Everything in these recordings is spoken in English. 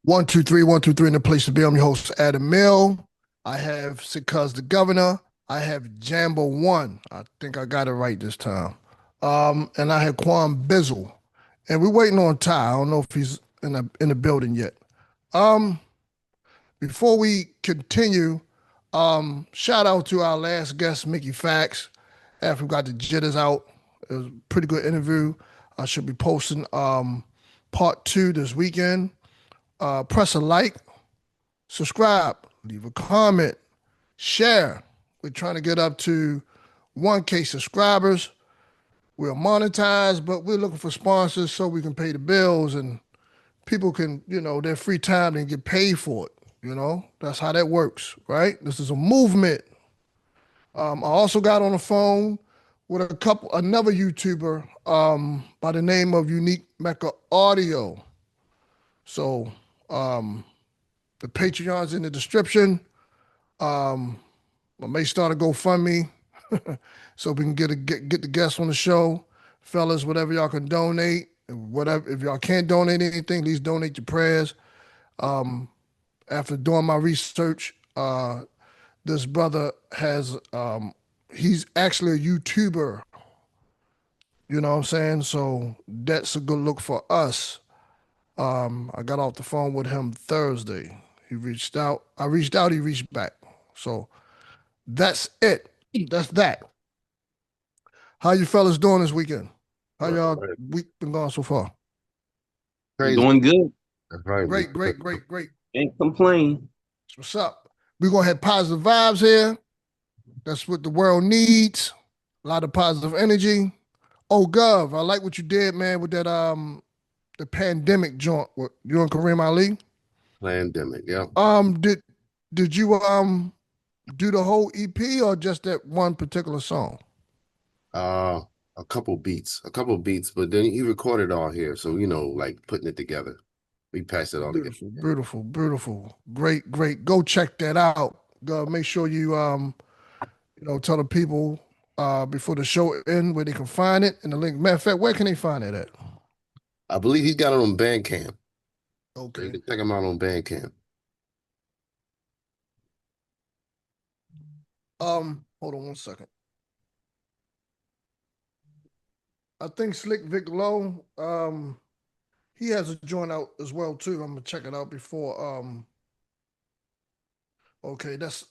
One, two, three, one, two, three in the place to be. I'm your host, Adam Mill. I have Sikaz the Governor. I have Jambo One. I think I got it right this time. And I have Quan Bizzle. And we're waiting on Ty. I don't know if he's in the building yet. Um, Before we continue, shout out to our last guest, Mickey Fax. After we got the jitters out, it was a pretty good interview. I should be posting part two this weekend. Press a like, subscribe, leave a comment, share. We're trying to get up to 1K subscribers. We're monetized, but we're looking for sponsors so we can pay the bills and people can, their free time and get paid for it. That's how that works, right? This is a movement. I also got on the phone with another YouTuber by the name of Unique Mecca Audio. So the Patreon's in the description. I may start a GoFundMe so we can get the guests on the show. Fellas, whatever y'all can donate. Whatever, if y'all can't donate anything, at least donate your prayers. After doing my research, this brother he's actually a YouTuber. You know what I'm saying? So that's a good look for us. I got off the phone with him Thursday. He reached out. I reached out, he reached back. So that's it. That's that. How you fellas doing this weekend? How y'all week been going so far? Crazy. Doing good. That's right. Great. Can't complain. What's up? We're gonna have positive vibes here. That's what the world needs. A lot of positive energy. Oh, Gov, I like what you did, man, with that the pandemic joint with you and Kareem Ali. Pandemic, yeah. Did you do the whole EP or just that one particular song? A couple beats, but then he recorded all here, so like putting it together. We passed it all together. Beautiful. Great. Go check that out. Go make sure you tell the people before the show end where they can find it and the link. Matter of fact, where can they find it at? I believe he's got it on Bandcamp. Okay. So you can check him out on Bandcamp. Hold on one second. I think Slick Vic Low, he has a joint out as well too. I'm gonna check it out before. Okay, that's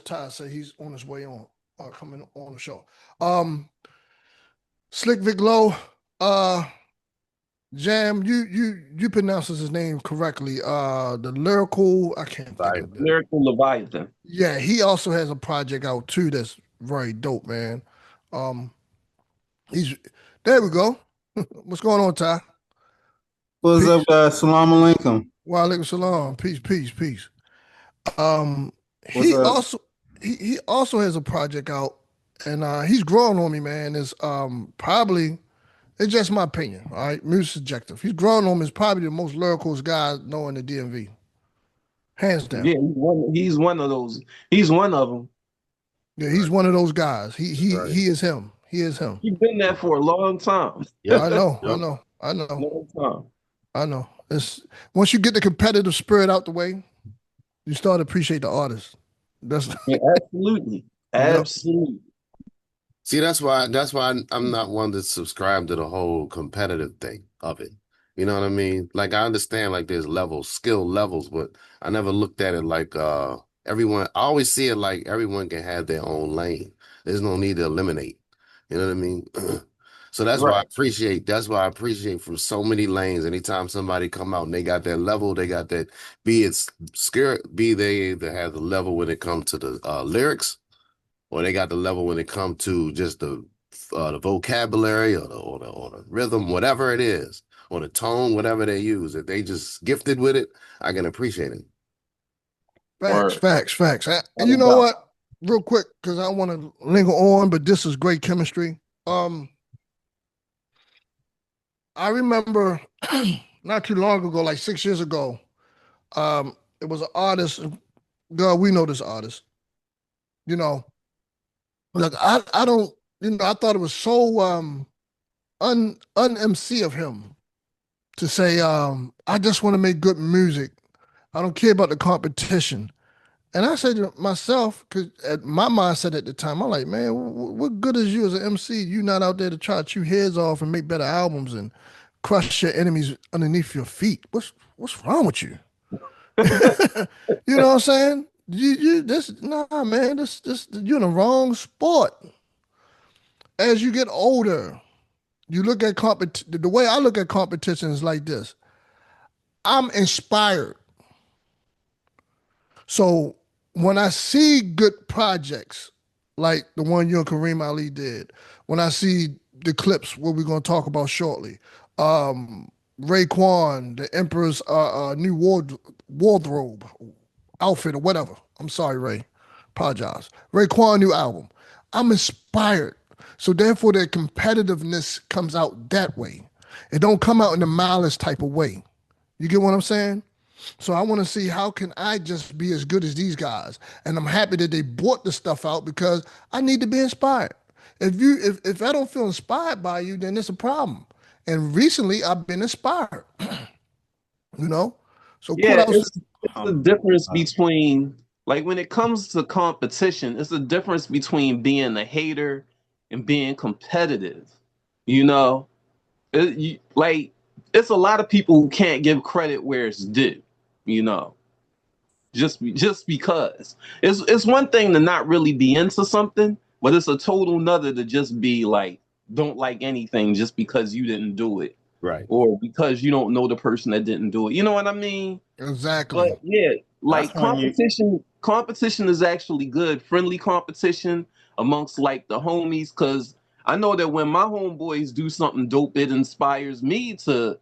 Ty say he's on his way on, coming on the show. Slick Vic Low, Jam, you pronounces his name correctly. The lyrical, I can't think of it. Lyrical Leviathan. Yeah, he also has a project out too that's very dope, man. He's there we go. What's going on, Ty? What's up, guys? Salam alaikum. Wa alaikum salam. Peace. What's He up? also he also has a project out, and he's growing on me, man. It's probably it's just my opinion. All right, music subjective. He's growing on me. Is probably the most lyrical guy I know in the DMV, hands down. Yeah, he's one of those. He's one of them. Yeah, he's one of those guys. Right. He is him. He is him. He's been there for a long time. Yep. I know. Yep. Long time. I know. It's once you get the competitive spirit out the way, you start to appreciate the artist. That's Yeah, absolutely. Absolutely. See, that's why I'm not one to subscribe to the whole competitive thing of it. You know what I mean? Like I understand like there's levels, skill levels, but I never looked at it like everyone. I always see it like everyone can have their own lane. There's no need to eliminate. You know what I mean? So that's why I appreciate. That's why I appreciate from so many lanes. Anytime somebody come out and they got that level, they got that. Be it scared, be they either have the level when it comes to the lyrics, or they got the level when it comes to just the vocabulary or the rhythm, whatever it is, or the tone, whatever they use. If they just gifted with it, I can appreciate it. Facts. And you know what? Real quick, because I want to linger on, but this is great chemistry. I remember not too long ago, like 6 years ago, it was an artist. God, we know this artist. Like I don't, I thought it was so MC of him to say, I just want to make good music. I don't care about the competition. And I said to myself, because at my mindset at the time, I'm like, man, what good is you as an MC? You not out there to try to chew heads off and make better albums and crush your enemies underneath your feet. What's wrong with you? You know what I'm saying? You this nah man, this you're in the wrong sport. As you get older, you look at the way I look at competition is like this. I'm inspired. So when I see good projects like the one you and Kareem Ali did, when I see the Clipse, what we're going to talk about shortly, Raekwon, the Emperor's new wardrobe, outfit, or whatever. I'm sorry, Ray. Apologize. Raekwon new album. I'm inspired. So therefore, their competitiveness comes out that way. It don't come out in the malice type of way. You get what I'm saying? So I want to see how can I just be as good as these guys. And I'm happy that they brought the stuff out because I need to be inspired. If I don't feel inspired by you, then it's a problem. And recently I've been inspired, you know? So Yeah, kudos. it's the difference between like when it comes to competition, it's the difference between being a hater and being competitive. You know, like it's a lot of people who can't give credit where it's due. You know, just because it's one thing to not really be into something, but it's a total nother to just be like don't like anything just because you didn't do it Right. or because you don't know the person that didn't do it. You know what I mean? But Exactly. yeah, That's like when you. competition is actually good. Friendly competition amongst like the homies, because I know that when my homeboys do something dope, it inspires me to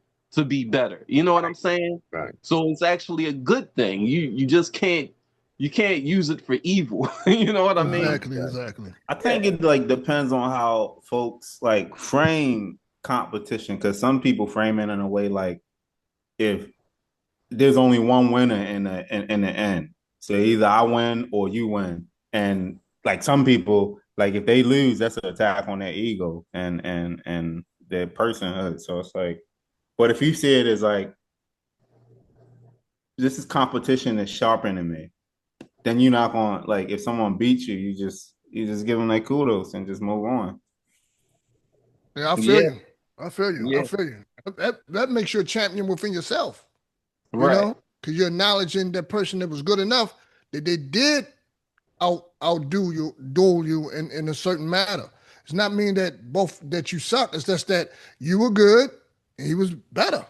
be better. You know what I'm saying? Right. So it's actually a good thing. You just can't use it for evil. You know what I mean? Exactly, exactly. I think it like depends on how folks like frame competition because some people frame it in a way like if there's only one winner in the end. So either I win or you win. And like some people, like if they lose, that's an attack on their ego and their personhood. So it's like, but if you see it as like this is competition that's sharpening me, then you're not gonna like if someone beats you, you just give them like kudos and just move on. Yeah, I feel Yeah, you. I feel you. I yeah, feel you. That makes you a champion within yourself, you right. know? Because you're acknowledging that person that was good enough that they did outdo you, duel you in a certain matter. It's not mean that both that you suck. It's just that you were good and he was better.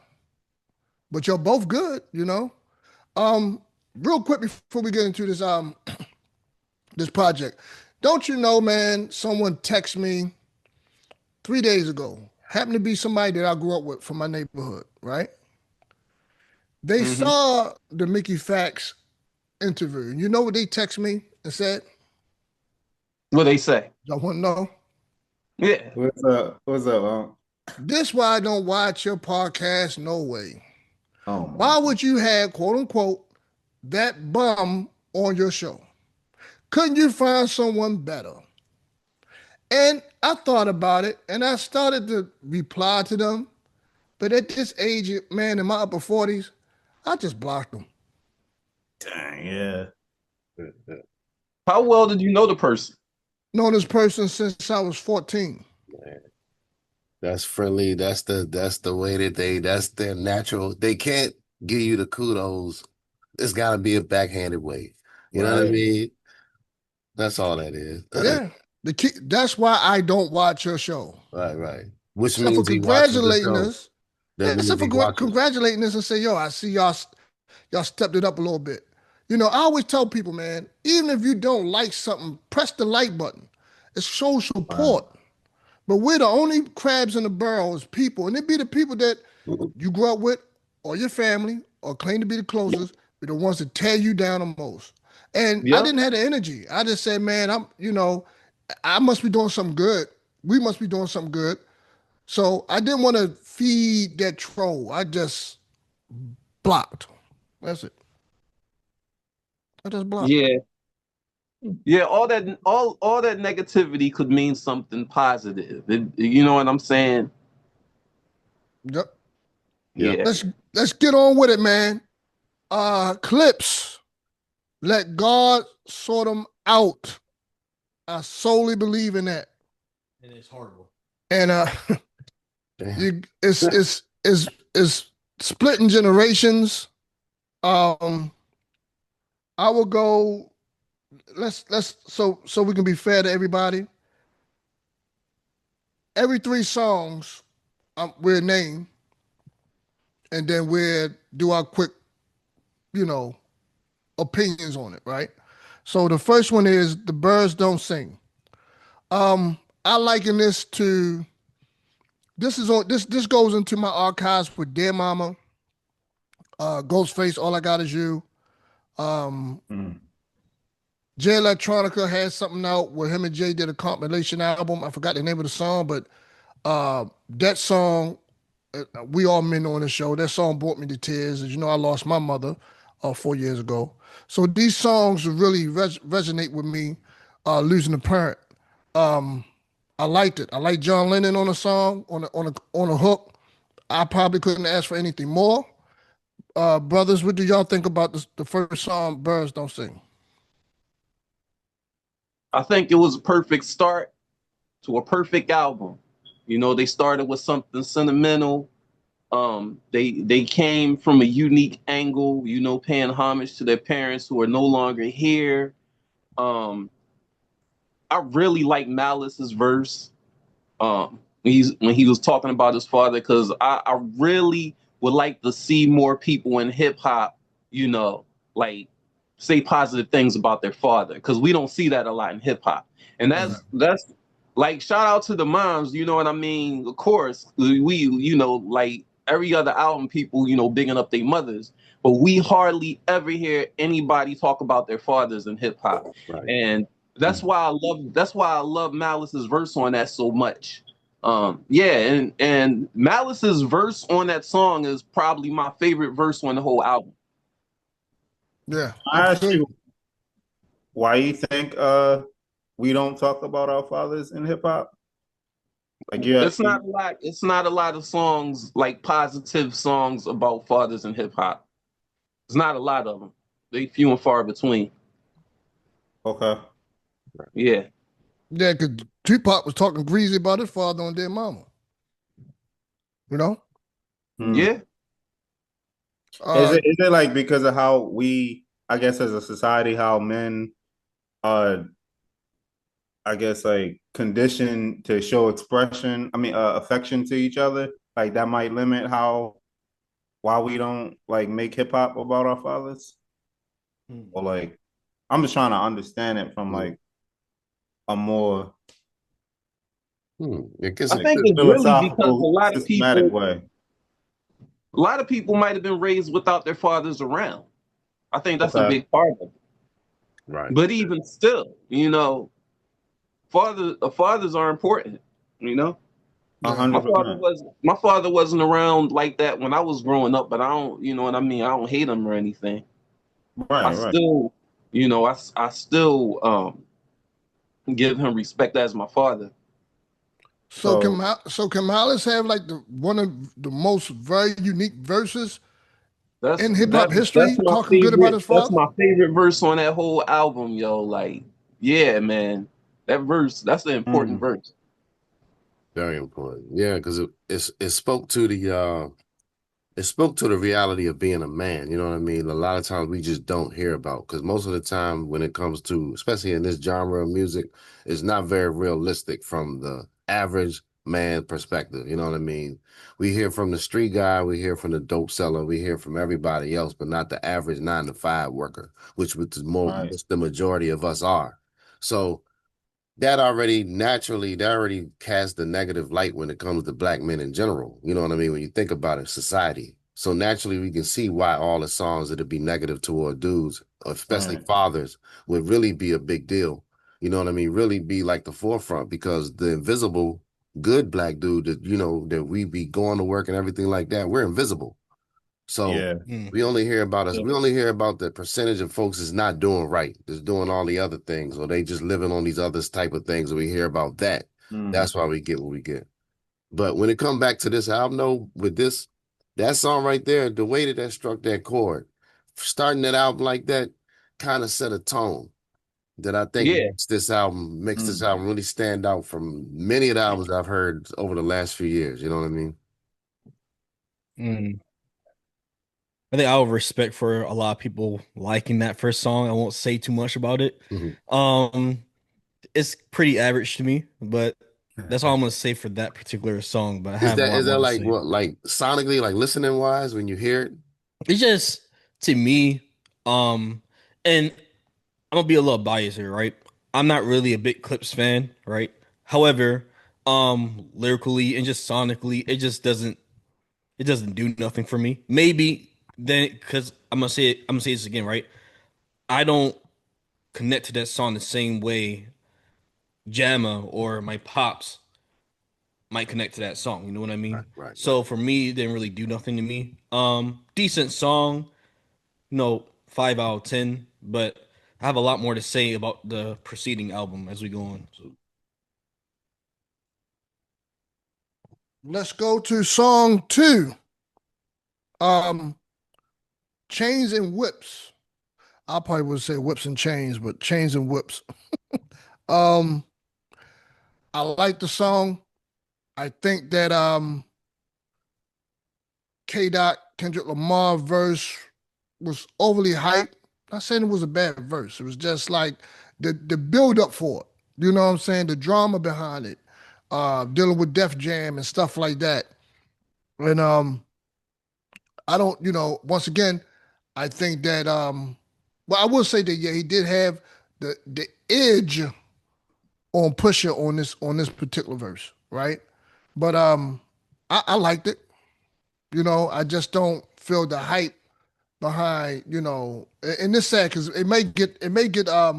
But you're both good, you know. Um, Real quick before we get into this project, don't you know, man? Someone texted me 3 days ago. Happened to be somebody that I grew up with from my neighborhood, right? They Hmm. saw the Mickey Fax interview. You know what they text me and said? What they say? I want to know. Yeah. What's up? What's up? This why I don't watch your podcast. No way. Oh my Why God. would you have quote unquote that bum on your show? Couldn't you find someone better? And I thought about it and I started to reply to them. But at this age, man, in my upper 40s, I just blocked them. Dang, yeah. How well did you know the person? Known this person since I was 14. Man, that's friendly. That's the way that that's their natural. They can't give you the kudos. It's got to be a backhanded way. You know what I Right. mean? That's all that is. Yeah. That's why I don't watch your show. Right, right. Which Except for means he watches the congratulating show. us. That Yeah, means except for he watches. congratulating us and say, yo, I see y'all stepped it up a little bit. You know, I always tell people, man, even if you don't like something, press the like button. It shows Right. support. But we're the only crabs in the barrel as people, and it be the people that you grew up with, or your family, or claim to be the closest, be the ones that tear you down the most. And I Yep. didn't have the energy. I just said, man, I must be doing something good. We must be doing something good. So I didn't want to feed that troll. I just blocked. That's it. I just blocked. Yeah. Yeah. All that negativity could mean something positive. You know what I'm saying? Yep. Yeah. Yeah. Let's get on with it, man. Clipse. Let God sort them out. I solely believe in that. And it's horrible. And Damn. you it's splitting generations. Um, I will go. Let's so we can be fair to everybody. Every three songs, we'll name, and then we'll do our quick, you know, opinions on it, right? So the first one is "The Birds Don't Sing." I liken this to this goes into my archives with Dear Mama, Ghostface, All I Got Is You. Um, Mm. Jay Electronica had something out where him and Jay did a compilation album. I forgot the name of the song, but that song, we all men on the show, that song brought me to tears. As you know, I lost my mother 4 years ago. So these songs really resonate with me, losing a parent. Um, I liked it. I like John Lennon on a song, on a hook. I probably couldn't ask for anything more. Brothers, what do y'all think about the first song, Birds Don't Sing? I think it was a perfect start to a perfect album. You know, they started with something sentimental. They came from a unique angle, you know, paying homage to their parents who are no longer here. Um, I really like Malice's verse. When he was talking about his father, because I really would like to see more people in hip hop, you know, like say positive things about their father, because we don't see that a lot in hip hop. And Right. that's like shout out to the moms, you know what I mean? Of course, we you know, like every other album, people, you know, bigging up their mothers, but we hardly ever hear anybody talk about their fathers in hip hop. Right. And that's why I love Malice's verse on that so much. Yeah, and Malice's verse on that song is probably my favorite verse on the whole album. Yeah, I I ask feel you, why you think we don't talk about our fathers in hip hop? Like yeah, It's not a lot of songs like positive songs about fathers in hip hop. It's not a lot of them. They few and far between. okay. Yeah. yeah, because Tupac was talking greasy about his father on Dead Mama. You know, Hmm. Yeah. uh, Is it like because of how we, I guess, as a society, how men are, I guess, like conditioned to show expression? I mean, affection to each other. Like that might limit how why we don't like make hip hop about our fathers, or like I'm just trying to understand it from Mm. like a more I guess I it think could. it's really because philosophical, systematic way. a lot of people might have been raised without their fathers around. I think that's a Okay. big part of it. Right. But even still, you know, fathers are important, you know. A yeah, hundred percent. My father wasn't around like that when I was growing up, but I don't, you know what I mean? I don't hate him or anything. I Right, right. still, you know, I still give him respect as my father. So So can Malice have like the one of the most very unique verses That's in hip hop that that's history, my talking good about favorite. his That's father? my favorite verse on that whole album, yo. Like, yeah, man, that verse. That's the important mm, verse. Very important. Yeah, because it spoke to the reality of being a man. You know what I mean? A lot of times we just don't hear about because most of the time when it comes to, especially in this genre of music, it's not very realistic from the average man perspective. You know what I mean? We hear from the street guy, we hear from the dope seller, we hear from everybody else, but not the average 9 to 5 worker, which is more right. which the majority of us are. So that already casts a negative light when it comes to black men in general. You know what I mean? When you think about it, society. So naturally, we can see why all the songs that'd be negative toward dudes, especially Right. fathers, would really be a big deal. You know what I mean? Really be like the forefront because the invisible good black dude that we be going to work and everything like that, we're invisible. So Yeah. Mm. we only hear about the percentage of folks is not doing right, just doing all the other things, or they just living on these other type of things, and we hear about that. Mm. That's why we get what we get. But when it come back to this album, though, with this that song right there, the way that struck that chord, starting that album like that, kind of set a tone that I think Yeah. makes this Mm. album really stand out from many of the albums I've heard over the last few years. You know what I mean? Mm. I think I have respect for a lot of people liking that first song. I won't say too much about it. Mhm. Um, it's pretty average to me, but that's all I'm gonna say for that particular song. But I have a lot Is more that to like say. what like sonically, like listening wise, when you hear it? It's just to me, and I'm gonna be a little biased here, right? I'm not really a big Clipse fan, right? However, lyrically and just sonically, it doesn't do nothing for me. Maybe then because I'm gonna say this again, right? I don't connect to that song the same way Jamma or my pops might connect to that song. You know what I Right, mean? right, right. So for me, it didn't really do nothing to me. Decent song, no 5 out of 10, but I have a lot more to say about the preceding album as we go on. So Let's go to song two. Um, Chains and Whips. I probably would say whips and chains, but chains and whips. Um, I like the song. I think that K. Dot Kendrick Lamar verse was overly hyped. Not saying it was a bad verse. It was just like the build up for it. You know what I'm saying? The drama behind it, dealing with Def Jam and stuff like that. And I don't, once again, I think that well, I will say that yeah, he did have the edge on Pusha on this particular verse, right? But I liked it. I just don't feel the hype behind, and this sad because it may get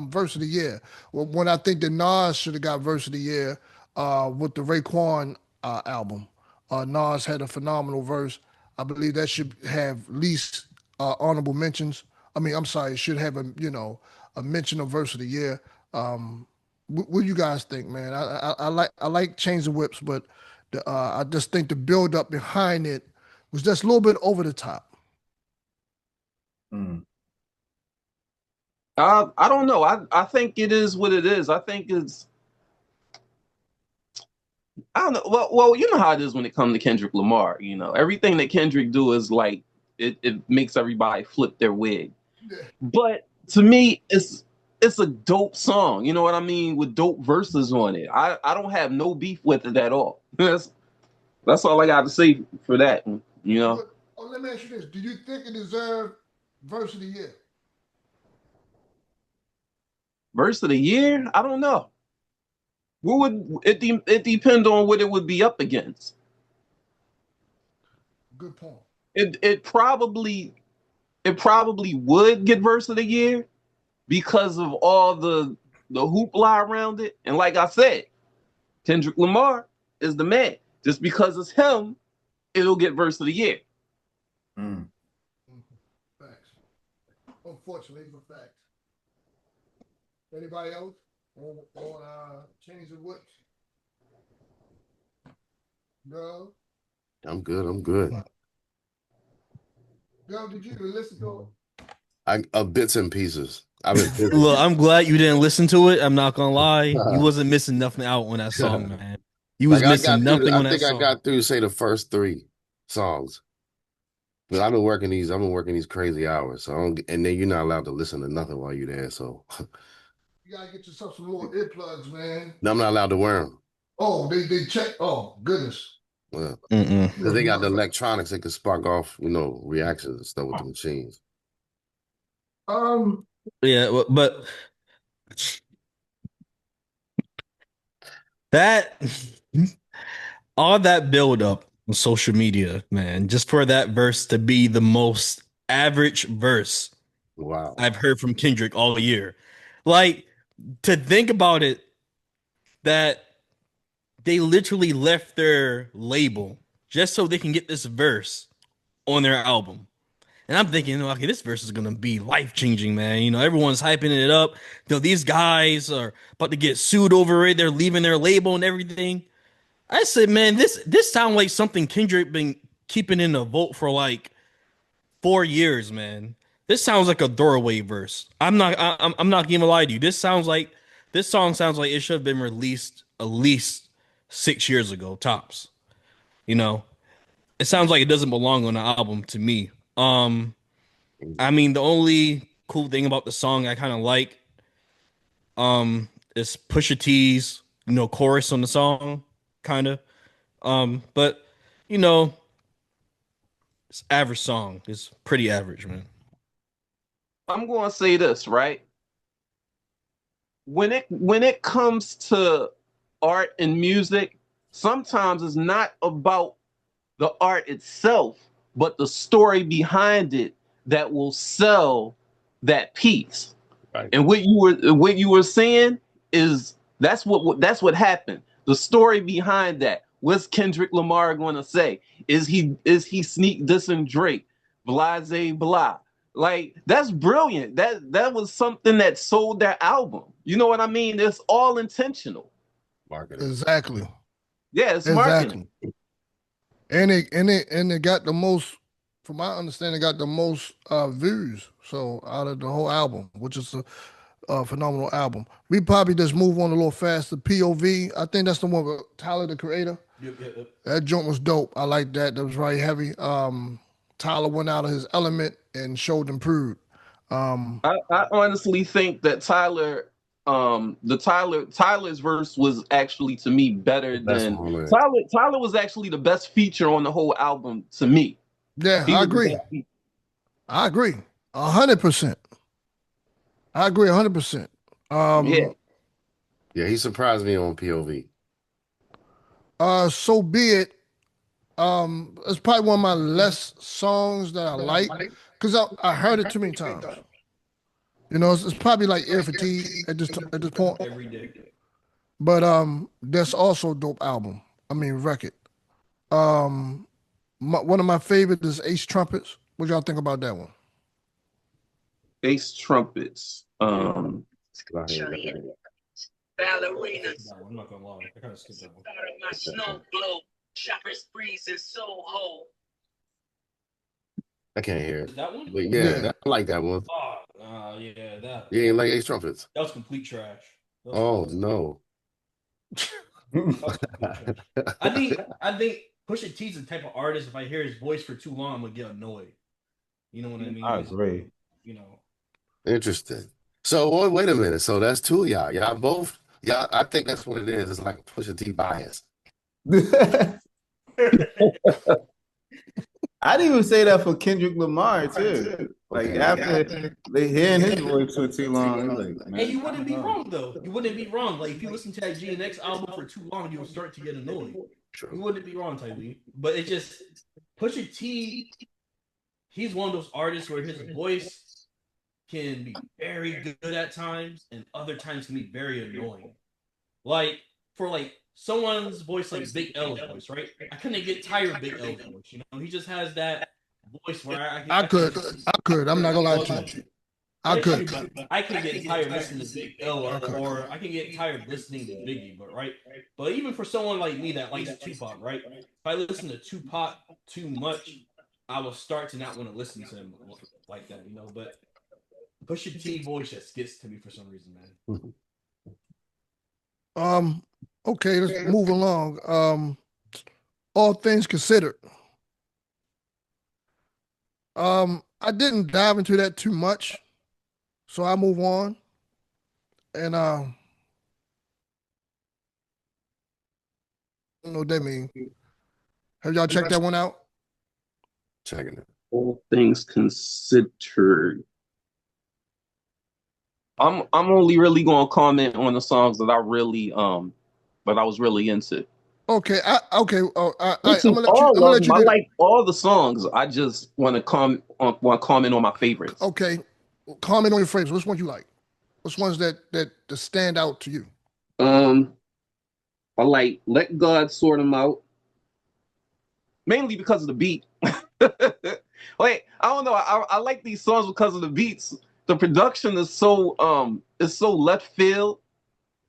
verse of the year. When I think that Nas should have got verse of the year with the Raekwon album. Nas had a phenomenal verse. I believe that should have least honorable mentions. I mean, I'm sorry, it should have a mention of verse of the year. What do you guys think, man? I like Chains and Whips, but I just think the build up behind it was just a little bit over the top. Mm. I don't know. I think it is what it is. I think it's I don't know. Well, you know how it is when it comes to Kendrick Lamar. You know, everything that Kendrick do is like it makes everybody flip their wig. But to me, it's a dope song. You know what I mean? With dope verses on it. I don't have no beef with it at all. That's all I got to say for that. You know, Let me ask you this: do you think it deserved verse of the year? verse of the year. I don't know. What would it depend on what it would be up against? Good point. It it probably it probably would get verse of the year because of all the hoopla around it. And like I said, Kendrick Lamar is the man. Just because it's him, it'll get verse of the year. Mm. Facts. Unfortunately, for facts. Anybody else on Chains and Whips? No. I'm good. I'm good. Girl, did you even listen to it? Bits and pieces. I've been busy. look, I'm glad you didn't listen to it. I'm not gonna lie, you wasn't missing nothing out on that song, man. You was Like I missing got through. nothing I on that think I song. got through, say, the first three songs. But I've been working these crazy hours. So I don't, and then you're not allowed to listen to nothing while you're there. So You gotta get yourself some little earplugs, man. I'm not allowed to wear them. Oh, they check. Oh, goodness. Well, Mm-mm. because they got the electronics, it can spark off, reactions and stuff with the machines. Um, Yeah, but that all that build up on social media, man, just for that verse to be the most average verse Wow. I've heard from Kendrick all year. Like to think about it, that they literally left their label just so they can get this verse on their album. And I'm thinking, okay, this verse is gonna be life changing, man. Everyone's hyping it up. These guys are about to get sued over it. They're leaving their label and everything. I said, man, this sounds like something Kendrick been keeping in the vault for like 4 years, man. This sounds like a throwaway verse. I'm not gonna lie to you. This song sounds like it should have been released at least 6 years ago, tops. You know, it sounds like it doesn't belong on the album to me. I mean, the only cool thing about the song I kind of like, is Pusha T's, chorus on the song, kind of. But you know, it's average song. It's pretty average, man. I'm going to say this, right? When it comes to art and music, sometimes it's not about the art itself, but the story behind it that will sell that piece. Right. And what you were saying is that's what happened. The story behind that. What's Kendrick Lamar going to say? Is he sneak dissing Drake? Blase blah. Like that's brilliant. That was something that sold that album. You know what I mean? It's all intentional. Marketing. Exactly. Yeah, it's marketing. Exactly. And it got the most, from my understanding, got the most views. So out of the whole album, which is a phenomenal album. We probably just move on a little faster. POV. I think that's the one with Tyler the Creator. Yep. That joint was dope. I like that. That was very heavy. Tyler went out of his element and showed improved. Um, I honestly think that Tyler's verse was actually to me better That's than one. Tyler was actually the best feature on the whole album to me. yeah, He I was the agree. best feature. I agree. 100%. I agree 100%. Yeah. Yeah, he surprised me on POV. So be it. It's probably one of my less songs that I like because I heard it too many times. It's probably like ear fatigue at this point. Every day. But that's also a dope album. I mean record. Um, one of my favorites is Ace Trumpets. What y'all think about that one? Bass trumpets. Go ahead. Ballerinas. I'm not gonna lie. I kind of skipped that one. My snow globe, Shoppers freeze in Soho. I can't hear Is it. that one? But yeah, Yeah. I like that one. Oh, yeah, You ain't like Ace Trumpets. that was complete trash. Oh no. That was complete trash. I think Pusha T's the type of artist. If I hear his voice for too long, I'm gonna get annoyed. You know what I mean? I agree. You know. Interesting. So wait a minute. So that's two of y'all. Y'all both. Y'all. I think that's what it is. It's like Pusha T bias. I didn't even say that for Kendrick Lamar too. Like Okay. after they hearing his voice for too long, it's like, man, And you I wouldn't don't be know. wrong though. You wouldn't be wrong. Like if you listen to that GNX album for too long, you'll start to get annoyed. You True. wouldn't be wrong, Tylee. But it just Pusha T. He's one of those artists where his voice can be very good at times, and other times can be very annoying. Like for like someone's voice, like Big L's voice, right? I couldn't get tired of Big L's voice. He just has that voice where I could. I'm not gonna lie to you. I could. I can get tired listening to Big L, I could. or I can get tired listening to Biggie. But right, but even for someone like me that likes Tupac, right? If I listen to Tupac too much, I will start to not want to listen to him like that. But Pusha T voice just gets to me for some reason, man. Okay, let's move along. All things considered. I didn't dive into that too much, so I move on. And I don't know what that mean. Have y'all checked that one out? Checking it. All things considered. I'm only really gonna comment on the songs that I was really into. Okay, I'm Which is gonna let you. I'm all gonna of let them. you I do that. like all the songs. I just want to comment on my favorites. Okay, comment on your favorites. Which one you like? Which ones that stand out to you? Um, I like Let God Sort Them Out, mainly because of the beat. Like I don't know. I like these songs because of the beats. The production is so left field,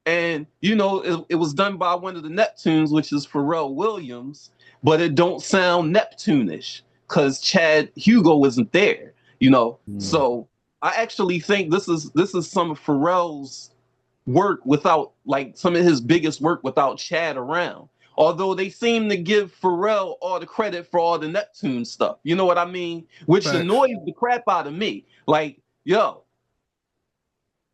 And it was done by one of the Neptunes, which is Pharrell Williams, but it don't sound Neptune-ish because Chad Hugo isn't there. So I actually think this is some of Pharrell's work without, like, some of his biggest work without Chad around. Although they seem to give Pharrell all the credit for all the Neptune stuff. You know what I mean? Which Facts. annoys the crap out of me. Like, yo,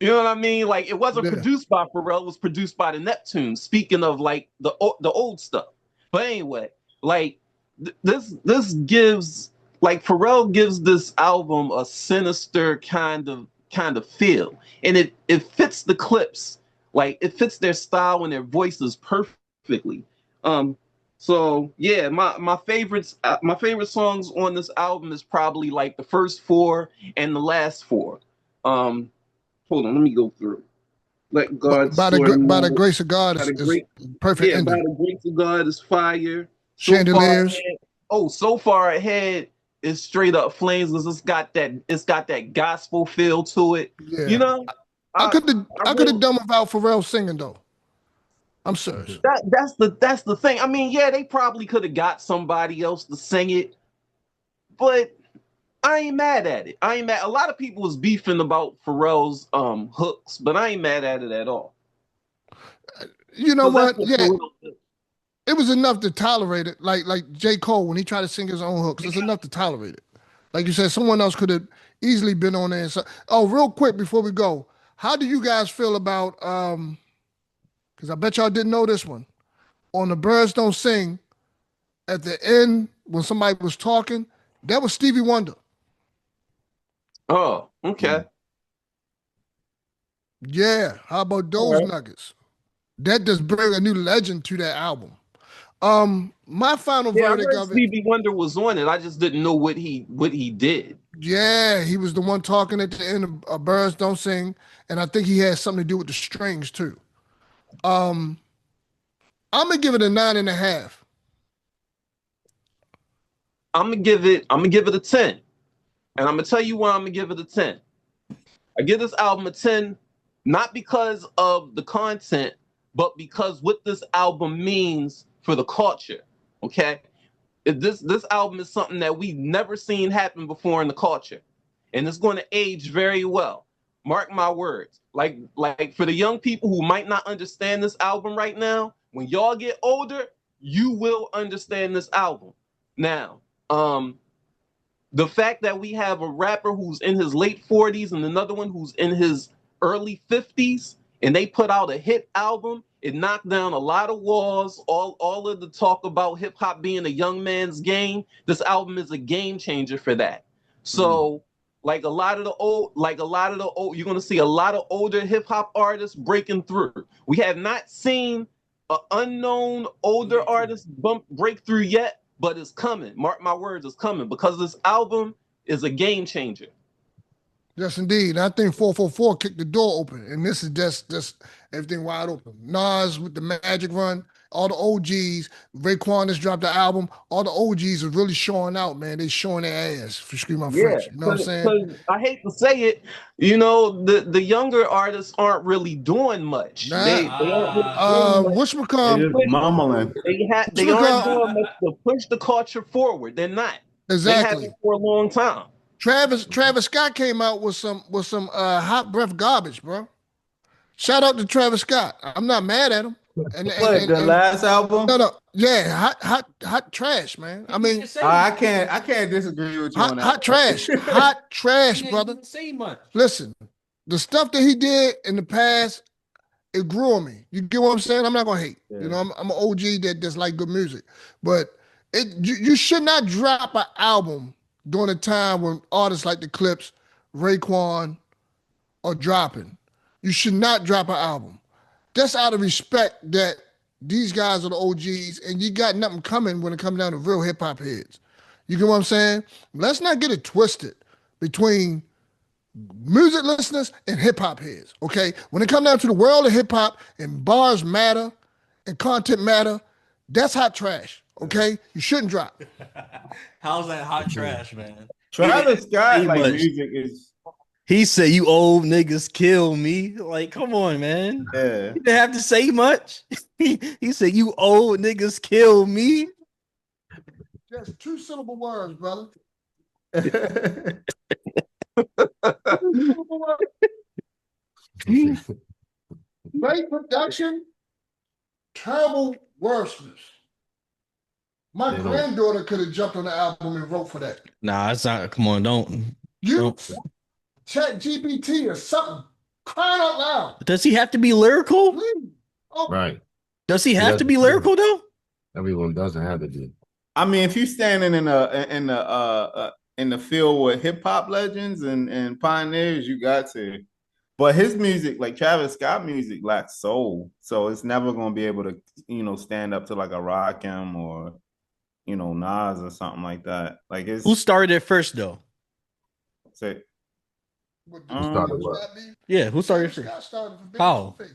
you know what I mean? Like, it wasn't produced by Pharrell, it was produced by the Neptunes. Speaking of, like, the old stuff. But anyway, like, this gives, like, Pharrell gives this album a sinister kind of feel, and it fits the Clipse, like, it fits their style and their voices perfectly. So yeah, my favorite songs on this album is probably like the first four and the last four. Hold on, let me go through. Let God by the grace of God is perfect yeah, ending. by the grace of God is fire. Chandeliers. So far ahead is straight up flames because it's got that gospel feel to it. Yeah. I could have done without Pharrell singing though. I'm serious. That's the thing. I mean, yeah, they probably could have got somebody else to sing it, but I ain't mad at it. I ain't mad. A lot of people was beefing about Pharrell's hooks, but I ain't mad at it at all. You know what? Yeah. It was enough to tolerate it. Like J. Cole, when he tried to sing his own hooks, it's enough to tolerate it. Like you said, someone else could have easily been on there. Oh, real quick before we go, how do you guys feel about because I bet y'all didn't know this one. On The Birds Don't Sing, at the end, when somebody was talking, that was Stevie Wonder. Oh, okay. Yeah, how about those nuggets? That just bring a new legend to that album. My final verdict I heard of it. Stevie Wonder was on it. I just didn't know what he did. Yeah, he was the one talking at the end of Birds Don't Sing, and I think he had something to do with the strings too. I'm gonna give it a 9.5. I'm gonna give it a 10. And I'm gonna tell you why I'm gonna give it a 10. I give this album a 10, not because of the content, but because what this album means for the culture. Okay? This album is something that we've never seen happen before in the culture. And it's going to age very well. Mark my words. Like for the young people who might not understand this album right now, when y'all get older, you will understand this album. Now, the fact that we have a rapper who's in his late 40s and another one who's in his early 50s, and they put out a hit album, it knocked down a lot of walls. All of the talk about hip hop being a young man's game, this album is a game changer for that. So, you're gonna see a lot of older hip hop artists breaking through. We have not seen an unknown older artist break through yet, but it's coming. Mark my words, it's coming because this album is a game changer. Yes, indeed. I think 444 kicked the door open, and this is just everything wide open. Nas with the Magic Run, all the OGs. Raekwon has dropped the album. All the OGs are really showing out, man. They showing their ass, for excuse my French. You know what I'm saying? I hate to say it, the younger artists aren't really doing much. Nah. They aren't really doing much. They just mumbling. They aren't doing much to push the culture forward. They're not. Exactly. They haven't for a long time. Travis Scott came out with some hot breath garbage, bro. Shout out to Travis Scott. I'm not mad at him. The last album? No, yeah, hot trash, man. I mean, I can't disagree with you on that. Hot trash, brother. Say much. Listen, the stuff that he did in the past, it grew on me. You get what I'm saying? I'm not gonna hate. Yeah. You know, I'm an OG that like good music, but you should not drop an album during a time when artists like the Clipse, Raekwon are dropping. You should not drop an album. That's out of respect that these guys are the OGs and you got nothing coming when it comes down to real hip hop heads. You get what I'm saying? Let's not get it twisted between music listeners and hip hop heads, okay? When it comes down to the world of hip hop and bars matter and content matter, that's hot trash, okay? You shouldn't drop. How's that hot trash, man? Travis Scott, like music is He said, "You old niggas kill me." Like, come on, man. Yeah. He didn't have to say much. He said, "You old niggas kill me." Just 2-syllable words, brother. Great production, terrible wordsmith. My They don't. granddaughter could have jumped on the album and wrote for that. Nah, it's not. Come on, don't. You Chat GPT or something. Crying out loud. Does he have to be lyrical? Please. Oh, Right. Does he See, have that's to the be thing. lyrical though? Everyone doesn't have to be. I mean, if you're standing in the field with hip hop legends and pioneers, you got to. But his music, like Travis Scott music, lacks soul, so it's never gonna be able to, stand up to like a Rakim or Nas or something like that. Like Who it's started it first though? say, what did Who started Travis what? Scott be? Yeah, who started Travis it first? Scott started for Big How? Face.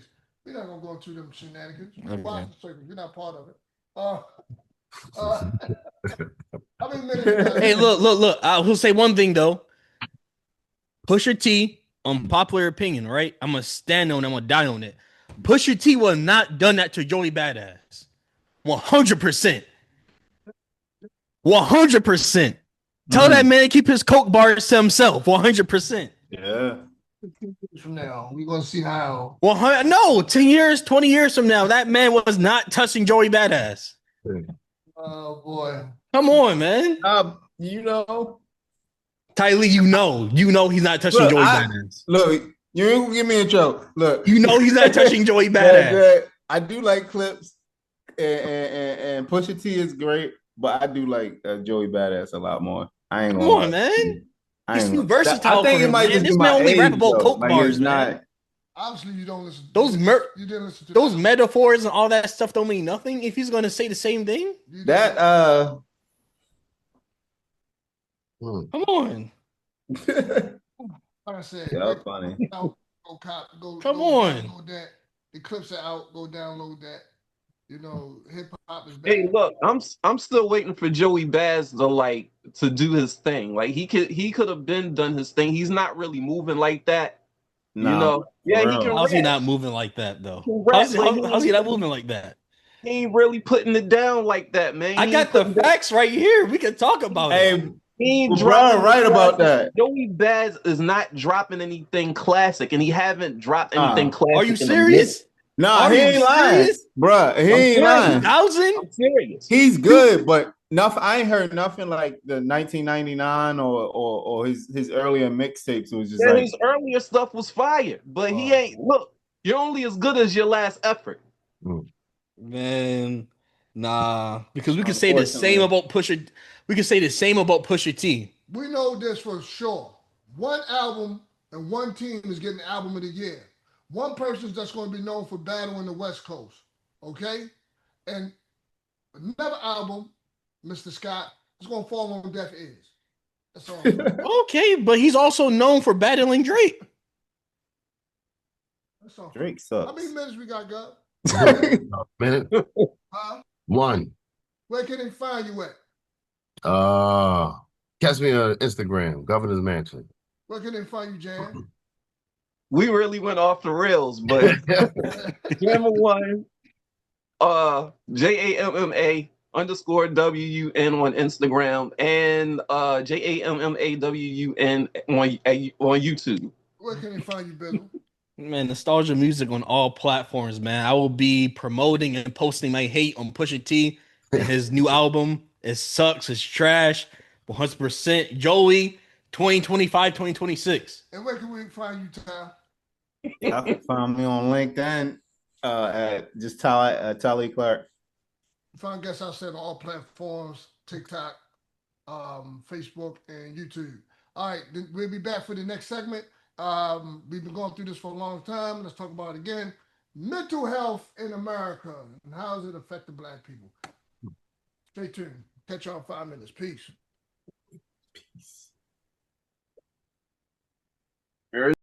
We're not gonna go into them shenanigans. Okay. Watch the circle. You're not part of it. How many minutes you got? Hey, look. I will say one thing though. Pusha T, unpopular opinion, right? I'm gonna stand on it. I'm gonna die on it. Pusha T would not done that to Joey Badass. 100%. 100%. Tell that man to keep his coke bars to himself. 100%. yeah. From now, we're gonna see how. 100. No, 10 years, 20 years from now, that man was not touching Joey Badass. Oh boy. Come on, man. You know, Tylee, you know he's not touching look, Joey Badass. look, you ain't gonna give me a joke. Look, You know he's not touching Joey Badass. yeah, I do like Clipse, and Pusha T is great, but I do like Joey Badass a lot more. I ain't Come gonna on, lie. man. I He's ain't too gonna. versatile I think for it him, might man. just be This man my only rap age, about though. coke Like bars, it's man. not. Obviously, you don't listen. Those you didn't listen to those metaphors and all that stuff don't mean nothing if he's gonna say the same thing. That Come on. like I said, yeah, funny. go cop, Come go on. download that. The clips are out. Go download that. Hip hop is back. Hey, look, I'm still waiting for Joey Baz to do his thing. Like he could have been done his thing. He's not really moving like that. Nah, Yeah, for he can real. How's he rap. not moving like that though? He can rap, How's he not moving like that? he ain't really putting it down like that, man. I got the facts right here. We can talk about it. Hey, He ain't well, dropping Brian, right about that. Joey Baz is not dropping anything classic, and he haven't dropped anything classic. Are you in a minute. serious? Nah, Are he you ain't lying, serious? bruh. He I'm ain't serious. lying. 2000? I'm serious. He's good, but nothing. I ain't heard nothing like the 1999 or his earlier mixtapes. It was just Yeah, like, his earlier stuff was fire, but he ain't. Look, you're only as good as your last effort. Man, nah. Because we can say the same unfortunately. about Pusha. We can say the same about Pusha T. We know this for sure. One album and one team is getting the album of the year. One person's that's going to be known for battling the West Coast, okay? And another album, Mr. Scott, is going to fall on deaf ears. That's all. I'm saying. Okay, but he's also known for battling Drake. That's all. Drake How many sucks. minutes we got, Gov? Minute Huh? one. Where can they find you at? Catch me on Instagram, Governor's Mansion. Where can they find you, Jan? We really went off the rails, but number one, JAMMA_WUN on Instagram and JAMMAWUN on YouTube. Where can they find you, Bizzle? Man, nostalgia music on all platforms, man. I will be promoting and posting my hate on Pusha T and his new album. It sucks, it's trash. 100% Joey 2025, 2026. And where can we find you, Ty? Y'all can find me on LinkedIn at just Tally Clark. Find guests I said on all platforms, TikTok, Facebook, and YouTube. All right, we'll be back for the next segment. We've been going through this for a long time. Let's talk about it again. Mental health in America and how does it affect the Black people? Stay tuned. Catch y'all in 5 minutes. Peace. Share.